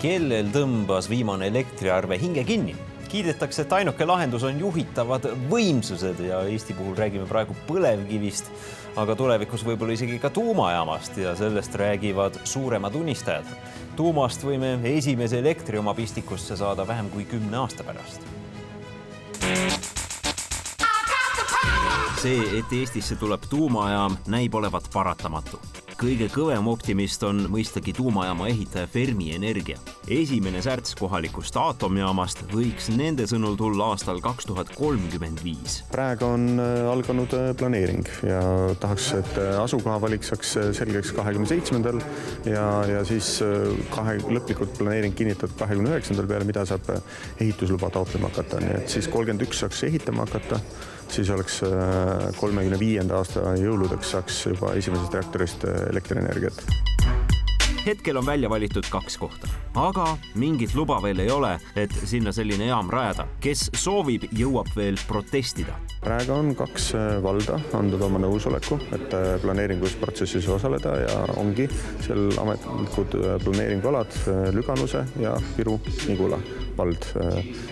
kellel tõmbas viimane elektriarve hinge kinni? Kiidetakse, et ainuke lahendus on juhitavad võimsused ja Eesti puhul räägime praegu põlevkivist, aga tulevikus võib-olla isegi ka tuumajaamast ja sellest räägivad suuremad unistajad. Tuumast võime esimese elektri oma pistikusse saada vähem kui 10 aasta pärast. See, et Eestisse tuleb tuumajaam, näib olevat paratamatu. Kõige kõvem optimist on mõistagi tuumajaama ehitaja Fermi Energia. Esimene särts kohalikust aatomjaamast võiks nende sõnul tulla aastal 2035. Praegu on alganud planeering ja tahaks, et asukoha valik saaks selgeks 27. ja siis lõplikult planeering kinnitatud 29. peale, mida saab ehitusluba taotlema hakata. Nii et siis 31 saaks ehitama hakata, siis oleks 35. aasta jõuludeks saaks juba esimesest reaktorist elektrienergiat. Hetkel on välja valitud 2 kohta, aga mingit luba veel ei ole, et sinna selline jaam rajada. Kes soovib, jõuab veel protestida. Praegu on 2 valda andnud oma nõusoleku, et planeeringusprotsessis osaleda ja ongi seal ametlikud planeeringualad Lüganuse ja Viru-Nigula vald.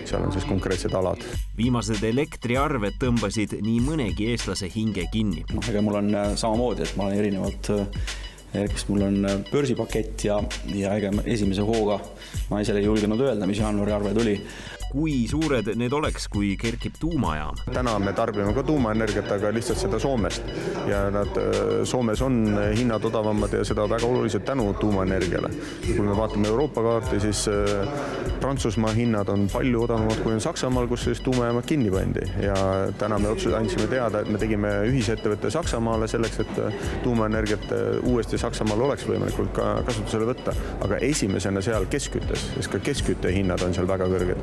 Seal on siis konkreetsed alad. Viimased elektriarved tõmbasid nii mõnegi eestlase hinge kinni. Ega mul on samamoodi, et ma olen erinevalt kes mul on börsipakett ja ega esimese hooga ma ise ei julgenud öelda, mis jaanuari arve tuli. Kui suured need oleks, kui kerkib tuumajaam? Täna me tarbime ka tuumaenergiat, aga lihtsalt seda Soomest. Ja Soomes on hinnad odavamad ja seda väga oluliselt tänu tuumaenergiale. Kui me vaatame Euroopa kaarti, siis Prantsusmaa hinnad on palju odavamad kui on Saksamaal, kus siis tuumajaamad kinni pandi. Ja täna me andsime teada, et me tegime ühisettevõtte Saksamaale selleks, et tuumaenergiat uuesti Saksamaal oleks võimalikult ka kasutusele võtta. Aga esimesena seal keskküttes, sest ka keskkütte hinnad on seal väga kõrged.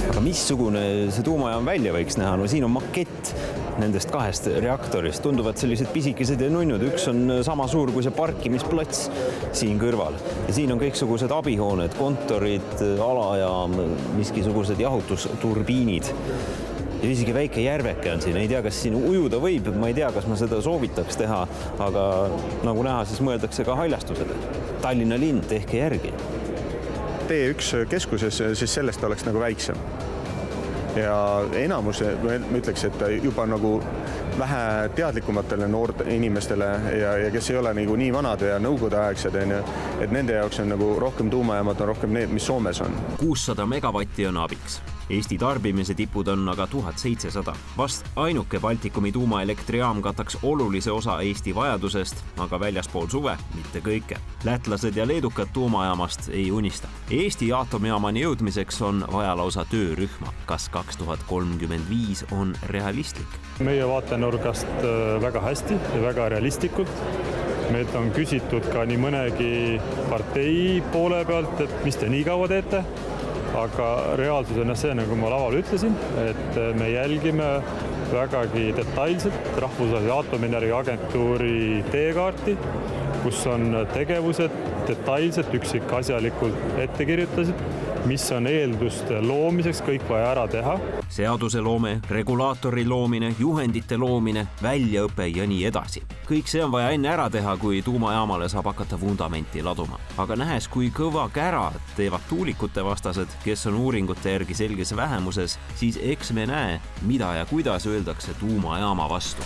Aga missugune see tuumajaam välja võiks näha? No siin on makett nendest 2 reaktorist. Tunduvad sellised pisikesed ja nunnud. Üks on sama suur kui see parkimisplats siin kõrval. Ja siin on kõiksugused abihooned, kontorid, alajaam, miskisugused jahutusturbiinid. Ja isegi väike järveke on siin. Ei tea, kas siin ujuda võib. Ma ei tea, kas ma seda soovitaks teha, aga nagu näha, siis mõeldakse ka haljastused. Tallinna linn, tehke järgi. T1 keskuses, siis sellest oleks nagu väiksem. Ja enamus, ma ütleks, et juba nagu vähe teadlikumatele noorte inimestele ja kes ei ole nagu nii vanad ja nõukogudeaegsed, et nende jaoks on nagu rohkem tuumajaamad on rohkem need, mis Soomes on. 600 megavatti on abiks. Eesti tarbimise tipud on aga 1700. Vast ainuke Baltikumi tuumaelektrijaam kataks olulise osa Eesti vajadusest, aga väljaspool suve mitte kõike. Lätlased ja leedukad tuumajaamast ei unista. Eesti aatomjaamani jõudmiseks on vaja lausa töörühma. Kas 2035 on realistlik? Meie vaatenurgast väga hästi ja väga realistlikult. Meilt on küsitud ka nii mõnegi partei poole pealt, et mis te nii kaua teete. Aga reaalsus on see, nagu ma laval ütlesin, et me jälgime vägagi detailselt Rahvusvahelise Aatomienergia Agentuuri teekaarti, kus on tegevused detailselt üksikasjalikult ette kirjutasid, mis on eelduste loomiseks kõik vaja ära teha. Seaduse loome, regulaatori loomine, juhendite loomine, väljaõpe ja nii edasi. Kõik see on vaja enne ära teha, kui tuumajaamale saab hakata vundamenti laduma. Aga nähes, kui kõva kära teevad tuulikute vastased, kes on uuringute järgi selges vähemuses, siis eks me näe, mida ja kuidas öeldakse tuumajaama vastu.